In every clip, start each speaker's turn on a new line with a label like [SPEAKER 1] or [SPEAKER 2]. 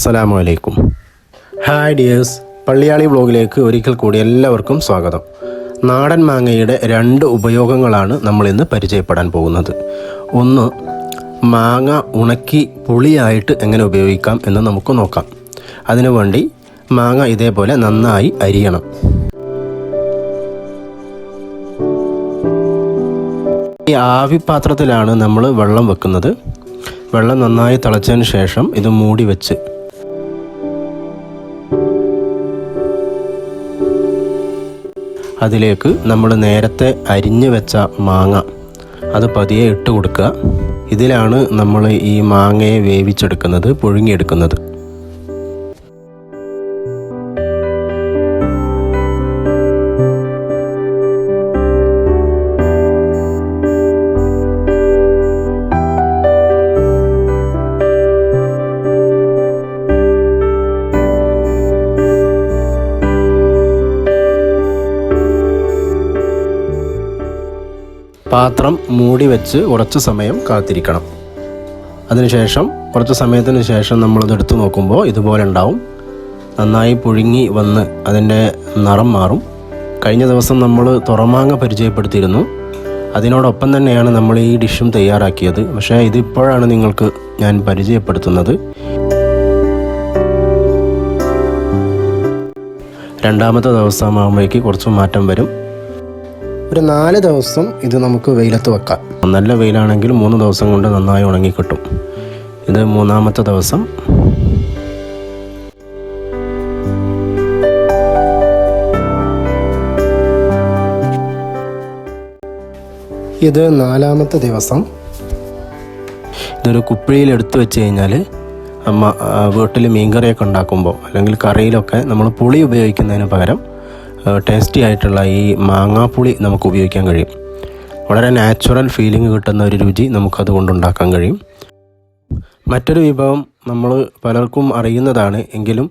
[SPEAKER 1] അസ്സലാമു അലൈക്കും. Hi dears, Palliyali വ്ലോഗിലേക്ക് ഒരിക്കൽ കൂടി എല്ലാവർക്കും സ്വാഗതം. നാടൻ മാങ്ങയുടെ 2 ഉപയോഗങ്ങളാണ് നമ്മളിന്ന് പരിചയപ്പെടാൻ പോകുന്നത്. ഒന്ന്, മാങ്ങ ഉണക്കി പുളിയായിട്ട് എങ്ങനെ ഉപയോഗിക്കാം എന്ന് നമുക്ക് നോക്കാം. അതിനുവേണ്ടി മാങ്ങ ഇതേപോലെ നന്നായി അരിയണം. ഈ ആവിപാത്രത്തിലാണ് നമ്മൾ വെള്ളം വെക്കുന്നത്. വെള്ളം നന്നായി തിളച്ചതിന് ശേഷം ഇത് മൂടി വെച്ച് അതിലേക്ക് നമ്മൾ നേരത്തെ അരിഞ്ഞു വെച്ച മാങ്ങ അത് പതിയെ ഇട്ട് കൊടുക്കുക. ഇതിലാണ് നമ്മൾ ഈ മാങ്ങയെ വേവിച്ചെടുക്കുന്നത്, പുഴുങ്ങിയെടുക്കുന്നത്. പാത്രം മൂടി വെച്ച് കുറച്ച് സമയം കാത്തിരിക്കണം. അതിനുശേഷം കുറച്ച് സമയത്തിന് ശേഷം നമ്മളതെടുത്ത് നോക്കുമ്പോൾ ഇതുപോലെ ഉണ്ടാവും. നന്നായി പുഴുങ്ങി വന്ന് അതിൻ്റെ നിറം മാറും. കഴിഞ്ഞ ദിവസം നമ്മൾ തുറമാങ്ങ പരിചയപ്പെടുത്തിയിരുന്നു. അതിനോടൊപ്പം തന്നെയാണ് നമ്മൾ ഈ ഡിഷും തയ്യാറാക്കിയത്. പക്ഷേ ഇതിപ്പോഴാണ് നിങ്ങൾക്ക് ഞാൻ പരിചയപ്പെടുത്തുന്നത്. രണ്ടാമത്തെ ദിവസമാകുമ്പോഴേക്ക് കുറച്ച് മാറ്റം വരും. ഒരു 4 ദിവസം ഇത് നമുക്ക് വെയിലത്ത് വെക്കാം. നല്ല വെയിലാണെങ്കിൽ 3 ദിവസം കൊണ്ട് നന്നായി ഉണങ്ങി കിട്ടും. ഇത് 3-ാമത്തെ ദിവസം. ഇത് 4-ാമത്തെ ദിവസം. ഇതൊരു കുപ്പിയിൽ എടുത്തു വെച്ച് കഴിഞ്ഞാൽ അമ്മ വീട്ടിൽ മീൻകറിയൊക്കെ ഉണ്ടാക്കുമ്പോൾ അല്ലെങ്കിൽ കറിയിലൊക്കെ നമ്മൾ പുളി ഉപയോഗിക്കുന്നതിന് പകരം ടേസ്റ്റി ആയിട്ടുള്ള ഈ മാങ്ങാപ്പുളി നമുക്ക് ഉപയോഗിക്കാൻ കഴിയും. വളരെ നാച്ചുറൽ ഫീലിംഗ് കിട്ടുന്ന ഒരു രുചി നമുക്കത് കൊണ്ടുണ്ടാക്കാൻ കഴിയും. മറ്റൊരു വിഭവം നമ്മൾ പലർക്കും അറിയുന്നതാണ്, എങ്കിലും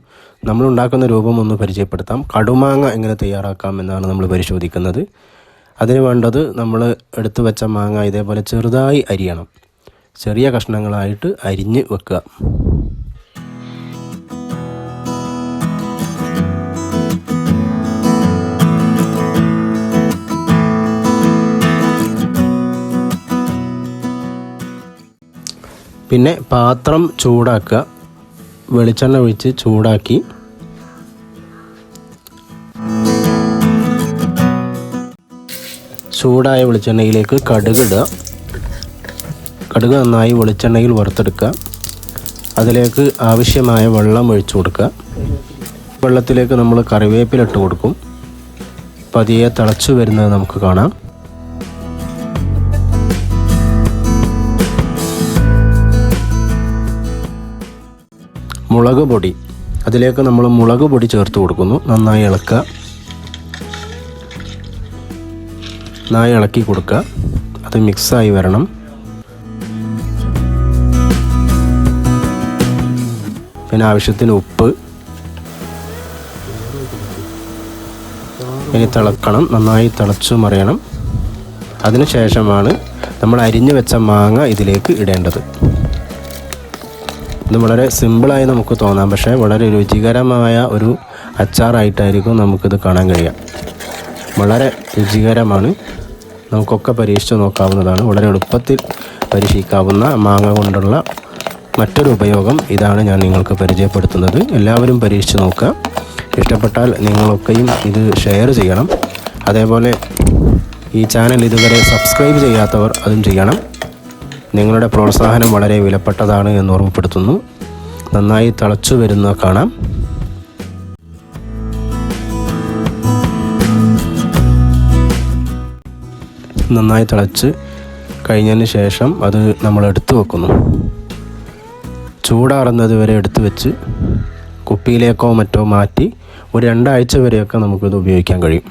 [SPEAKER 1] നമ്മൾ ഉണ്ടാക്കുന്ന രൂപം ഒന്ന് പരിചയപ്പെടുത്താം. കടുമാങ്ങ എങ്ങനെ തയ്യാറാക്കാം എന്നാണ് നമ്മൾ പരിശോധിക്കുന്നത്. അതിന് വേണ്ടത് നമ്മൾ എടുത്തു വെച്ച മാങ്ങ ഇതേപോലെ ചെറുതായി അരിയണം. ചെറിയ കഷ്ണങ്ങളായിട്ട് അരിഞ്ഞ് വെക്കുക. പിന്നെ പാത്രം ചൂടാക്കുക. വെളിച്ചെണ്ണ ഒഴിച്ച് ചൂടാക്കി ചൂടായ വെളിച്ചെണ്ണയിലേക്ക് കടുക് ഇടുക. കടുക് നന്നായി വെളിച്ചെണ്ണയിൽ വറുത്തെടുക്കുക. അതിലേക്ക് ആവശ്യമായ വെള്ളം ഒഴിച്ചു കൊടുക്കുക. വെള്ളത്തിലേക്ക് നമ്മൾ കറിവേപ്പില ഇട്ട് കൊടുക്കും. പതിയെ തിളച്ചു വരുന്നത് നമുക്ക് കാണാം. മുളക് പൊടി, അതിലേക്ക് നമ്മൾ മുളക് പൊടി ചേർത്ത് കൊടുക്കുന്നു. നന്നായി ഇളക്കുക. നന്നായി ഇളക്കി കൊടുക്കുക. അത് മിക്സായി വരണം. പിന്നെ ആവശ്യത്തിന് ഉപ്പ്. ഇനി തിളക്കണം. നന്നായി തിളച്ചു മറിയണം. അതിനുശേഷമാണ് നമ്മൾ അരിഞ്ഞു വെച്ച മാങ്ങ ഇതിലേക്ക് ഇടേണ്ടത്. ഇത് വളരെ സിമ്പിളായി നമുക്ക് തോന്നാം, പക്ഷേ വളരെ രുചികരമായ ഒരു അച്ചാറായിട്ടായിരിക്കും നമുക്കിത് കാണാൻ കഴിയുക. വളരെ രുചികരമാണ്. നമുക്കൊക്കെ പരീക്ഷിച്ച് നോക്കാവുന്നതാണ്. വളരെ എളുപ്പത്തിൽ പരീക്ഷിക്കാവുന്ന മാങ്ങ കൊണ്ടുള്ള മറ്റൊരു ഉപയോഗം ഇതാണ് ഞാൻ നിങ്ങൾക്ക് പരിചയപ്പെടുത്തുന്നത്. എല്ലാവരും പരീക്ഷിച്ച് നോക്കുക. ഇഷ്ടപ്പെട്ടാൽ നിങ്ങളൊക്കെയും ഇത് ഷെയർ ചെയ്യണം. അതേപോലെ ഈ ചാനൽ ഇതുവരെ സബ്സ്ക്രൈബ് ചെയ്യാത്തവർ അതും ചെയ്യണം. നിങ്ങളുടെ പ്രോത്സാഹനം വളരെ വിലപ്പെട്ടതാണ് എന്ന് ഓർമ്മപ്പെടുത്തുന്നു. നന്നായി തിളച്ചു വരുന്ന കാണാം. നന്നായി തിളച്ച് കഴിഞ്ഞതിന് ശേഷം അത് നമ്മൾ എടുത്തു വെക്കുന്നു. ചൂടാറുന്നത് വരെ എടുത്തു വെച്ച് കുപ്പിയിലേക്കോ മറ്റോ മാറ്റി ഒരു 2 ആഴ്ച വരെയൊക്കെ നമുക്കിത് ഉപയോഗിക്കാൻ കഴിയും.